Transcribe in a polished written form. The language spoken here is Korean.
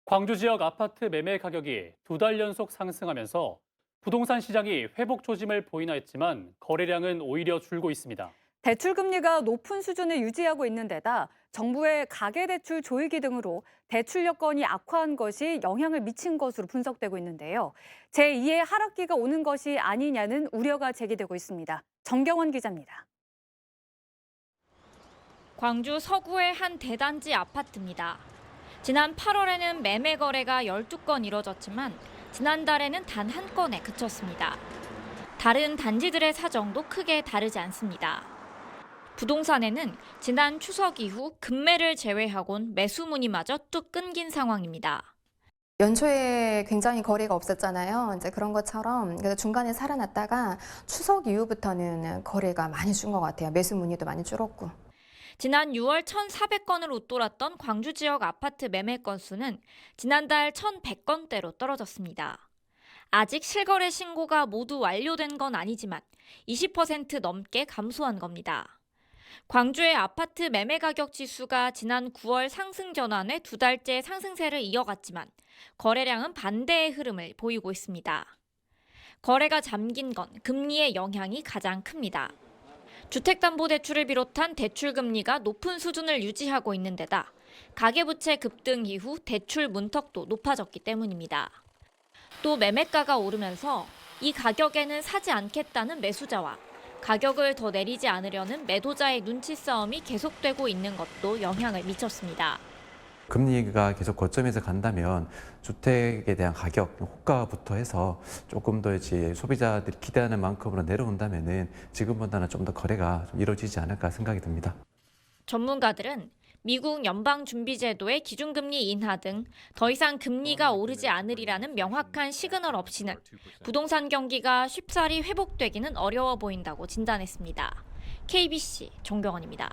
광주 지역 아파트 매매 가격이 2달 연속 상승하면서 부동산 시장이 회복 조짐을 보이나 했지만 거래량은 오히려 줄고 있습니다. 대출 금리가 높은 수준을 유지하고 있는 데다 정부의 가계대출 조이기 등으로 대출 여건이 악화한 것이 영향을 미친 것으로 분석되고 있는데요. 제2의 하락기가 오는 것이 아니냐는 우려가 제기되고 있습니다. 정경원 기자입니다. 광주 서구의 한 대단지 아파트입니다. 지난 8월에는 매매 거래가 12건 이뤄졌지만 지난달에는 단 한 건에 그쳤습니다. 다른 단지들의 사정도 크게 다르지 않습니다. 부동산에는 지난 추석 이후 급매를 제외하곤 매수 문의마저 뚝 끊긴 상황입니다. 연초에 굉장히 거리가 없었잖아요. 이제 그런 것처럼 그래서 중간에 살아났다가 추석 이후부터는 거리가 많이 준 것 같아요. 매수 문의도 많이 줄었고. 지난 6월 1,400건을 웃돌았던 광주 지역 아파트 매매 건수는 지난달 1,100건대로 떨어졌습니다. 아직 실거래 신고가 모두 완료된 건 아니지만 20% 넘게 감소한 겁니다. 광주의 아파트 매매 가격 지수가 지난 9월 상승 전환에 2달째 상승세를 이어갔지만 거래량은 반대의 흐름을 보이고 있습니다. 거래가 잠긴 건 금리의 영향이 가장 큽니다. 주택담보대출을 비롯한 대출 금리가 높은 수준을 유지하고 있는 데다 가계부채 급등 이후 대출 문턱도 높아졌기 때문입니다. 또 매매가가 오르면서 이 가격에는 사지 않겠다는 매수자와 가격을 더 내리지 않으려는 매도자의 눈치 싸움이 계속되고 있는 것도 영향을 미쳤습니다. 금리가 계속 고점에서 간다면 주택에 대한 가격, 호가부터 해서 조금 더 이제 소비자들이 기대하는 만큼으로 내려온다면은 지금보다는 좀 더 거래가 좀 이루어지지 않을까 생각이 듭니다. 전문가들은 미국 연방준비제도의 기준금리 인하 등 더 이상 금리가 오르지 않으리라는 명확한 시그널 없이는 부동산 경기가 쉽사리 회복되기는 어려워 보인다고 진단했습니다. KBC 정경원입니다.